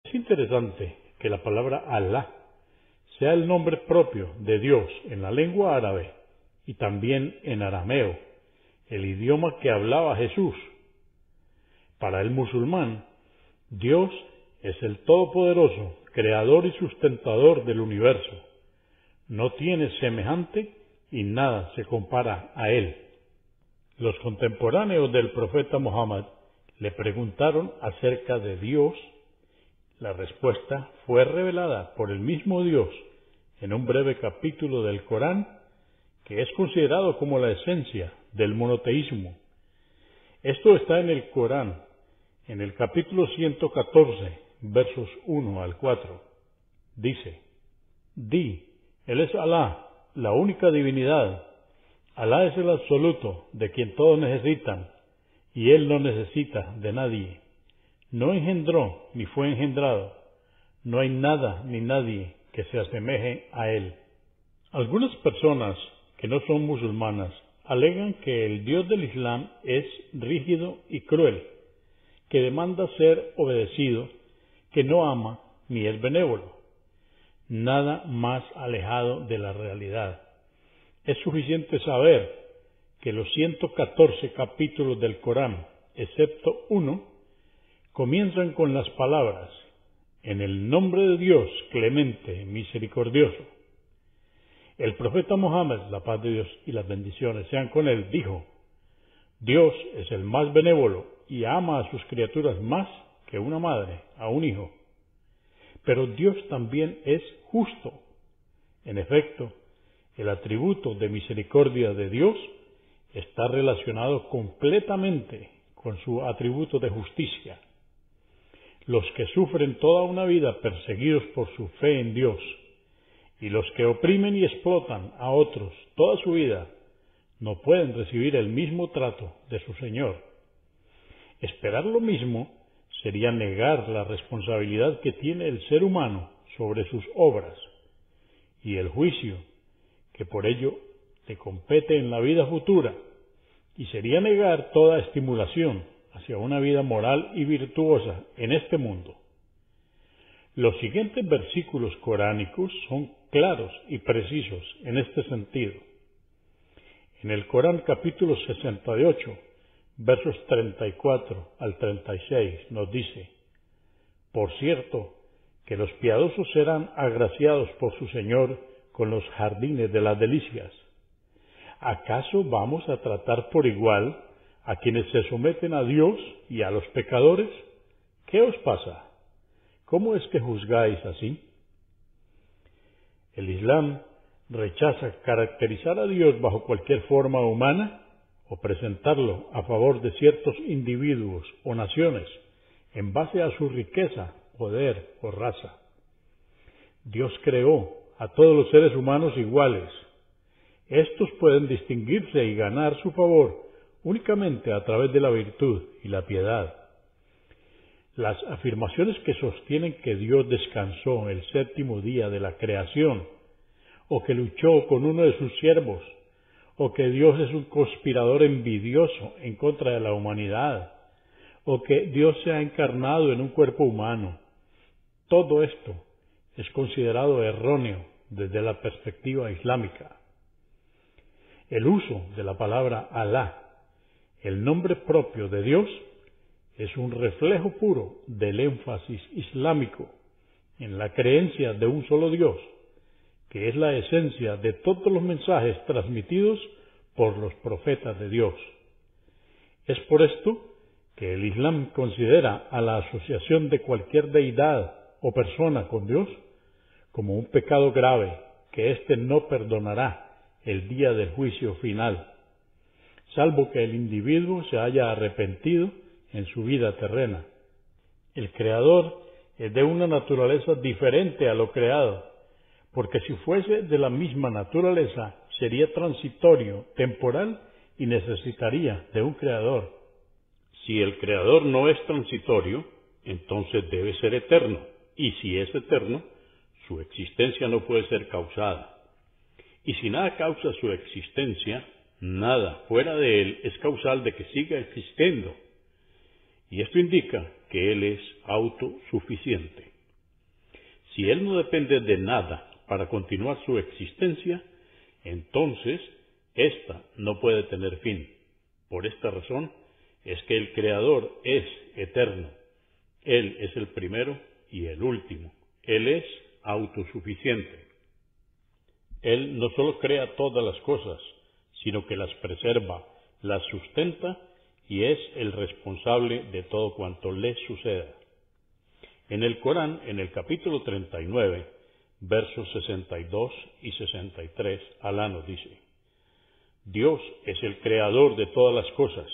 Es interesante que la palabra Alá sea el nombre propio de Dios en la lengua árabe y también en arameo, el idioma que hablaba Jesús. Para el musulmán, Dios es el Todopoderoso, creador y sustentador del universo. No tiene semejante y nada se compara a él. Los contemporáneos del profeta Muhammad le preguntaron acerca de Dios. La respuesta fue revelada por el mismo Dios en un breve capítulo del Corán, que es considerado como la esencia del monoteísmo. Esto está en el Corán, en el capítulo 114, versos 1 al 4. Dice: Di, Él es Alá, la única divinidad. Alá es el absoluto, de quien todos necesitan, y Él no necesita de nadie. No engendró ni fue engendrado. No hay nada ni nadie que se asemeje a Él. Algunas personas que no son musulmanas alegan que el Dios del Islam es rígido y cruel, que demanda ser obedecido, que no ama ni es benévolo. Nada más alejado de la realidad. Es suficiente saber que los 114 capítulos del Corán, excepto uno, comienzan con las palabras: en el nombre de Dios, clemente, misericordioso. El profeta Muhammad, la paz de Dios y las bendiciones sean con él, dijo: Dios es el más benévolo y ama a sus criaturas más que una madre a un hijo. Pero Dios también es justo. En efecto, el atributo de misericordia de Dios está relacionado completamente con su atributo de justicia. Los que sufren toda una vida perseguidos por su fe en Dios y los que oprimen y explotan a otros toda su vida no pueden recibir el mismo trato de su Señor. Esperar lo mismo sería negar la responsabilidad que tiene el ser humano sobre sus obras y el juicio que por ello le compete en la vida futura, y sería negar toda estimulación hacia una vida moral y virtuosa en este mundo. Los siguientes versículos coránicos son claros y precisos en este sentido. En el Corán capítulo 68, versos 34 al 36 nos dice: Por cierto, que los piadosos serán agraciados por su Señor con los jardines de las delicias. ¿Acaso vamos a tratar por igual a quienes se someten a Dios y a los pecadores? ¿Qué os pasa? ¿Cómo es que juzgáis así? El Islam rechaza caracterizar a Dios bajo cualquier forma humana o presentarlo a favor de ciertos individuos o naciones en base a su riqueza, poder o raza. Dios creó a todos los seres humanos iguales. Estos pueden distinguirse y ganar su favor únicamente a través de la virtud y la piedad. Las afirmaciones que sostienen que Dios descansó el séptimo día de la creación, o que luchó con uno de sus siervos, o que Dios es un conspirador envidioso en contra de la humanidad, o que Dios se ha encarnado en un cuerpo humano, todo esto es considerado erróneo desde la perspectiva islámica. El uso de la palabra Alá, el nombre propio de Dios, es un reflejo puro del énfasis islámico en la creencia de un solo Dios, que es la esencia de todos los mensajes transmitidos por los profetas de Dios. Es por esto que el Islam considera a la asociación de cualquier deidad o persona con Dios como un pecado grave que éste no perdonará el día del juicio final, salvo que el individuo se haya arrepentido en su vida terrena. El Creador es de una naturaleza diferente a lo creado, porque si fuese de la misma naturaleza sería transitorio, temporal y necesitaría de un Creador. Si el Creador no es transitorio, entonces debe ser eterno, y si es eterno, su existencia no puede ser causada. Y si nada causa su existencia, nada fuera de él es causal de que siga existiendo. Y esto indica que él es autosuficiente. Si Él no depende de nada para continuar su existencia, entonces ésta no puede tener fin. Por esta razón es que el Creador es eterno. Él es el primero y el último. Él es autosuficiente. Él no solo crea todas las cosas, sino que las preserva, las sustenta y es el responsable de todo cuanto le suceda. En el Corán, en el capítulo 39, versos 62 y 63, Alá nos dice: Dios es el creador de todas las cosas,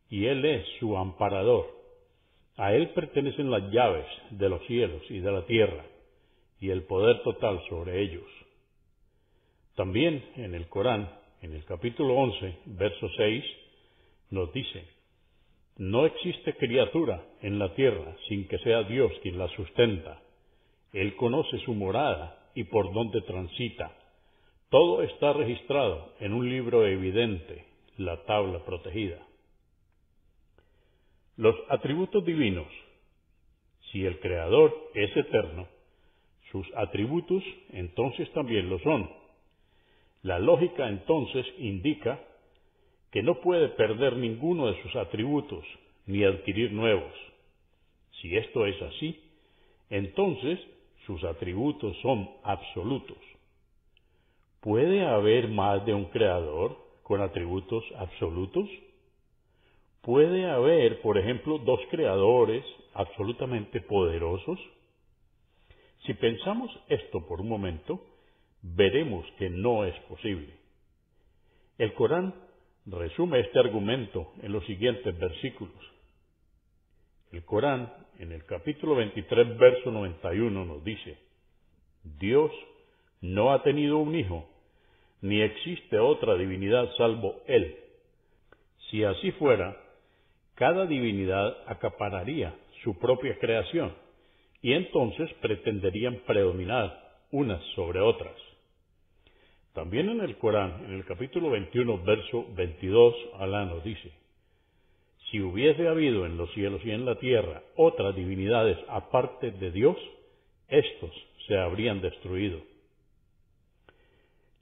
y Él es su amparador. A Él pertenecen las llaves de los cielos y de la tierra, y el poder total sobre ellos. También en el Corán, en el capítulo 11, verso 6, nos dice: No existe criatura en la tierra sin que sea Dios quien la sustenta. Él conoce su morada y por dónde transita. Todo está registrado en un libro evidente, la tabla protegida. Los atributos divinos. Si el Creador es eterno, sus atributos entonces también lo son. La lógica entonces indica que no puede perder ninguno de sus atributos ni adquirir nuevos. Si esto es así, entonces sus atributos son absolutos. ¿Puede haber más de un creador con atributos absolutos? ¿Puede haber, por ejemplo, dos creadores absolutamente poderosos? Si pensamos esto por un momento, veremos que no es posible. El Corán resume este argumento en los siguientes versículos. El Corán, en el capítulo 23, verso 91, nos dice: Dios no ha tenido un hijo, ni existe otra divinidad salvo Él. Si así fuera, cada divinidad acapararía su propia creación, y entonces pretenderían predominar unas sobre otras. También en el Corán, en el capítulo 21, verso 22, Alá nos dice: Si hubiese habido en los cielos y en la tierra otras divinidades aparte de Dios, éstos se habrían destruido.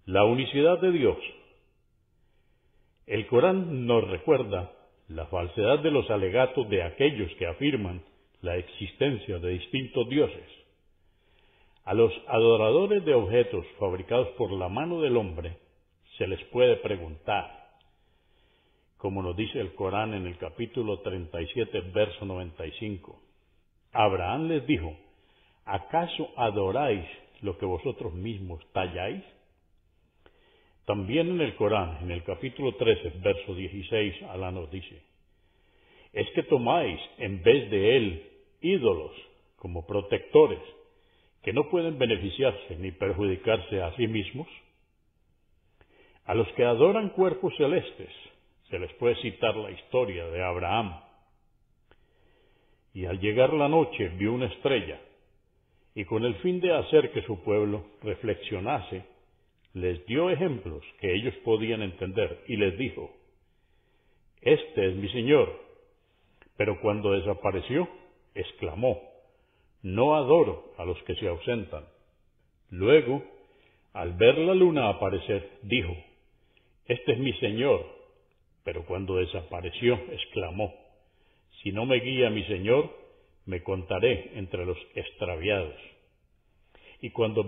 La unicidad de Dios. El Corán nos recuerda la falsedad de los alegatos de aquellos que afirman la existencia de distintos dioses. A los adoradores de objetos fabricados por la mano del hombre se les puede preguntar, como nos dice el Corán en el capítulo 37, verso 95. Abraham les dijo: ¿acaso adoráis lo que vosotros mismos talláis? También en el Corán, en el capítulo 13, verso 16, Alá nos dice: ¿es que tomáis en vez de él ídolos como protectores que no pueden beneficiarse ni perjudicarse a sí mismos? A los que adoran cuerpos celestes se les puede citar la historia de Abraham. Y al llegar la noche vio una estrella, y con el fin de hacer que su pueblo reflexionase, les dio ejemplos que ellos podían entender, y les dijo: Este es mi Señor. Pero cuando desapareció, exclamó: No adoro a los que se ausentan. Luego, al ver la luna aparecer, dijo: Este es mi Señor. Pero cuando desapareció, exclamó: Si no me guía mi Señor, me contaré entre los extraviados. Y cuando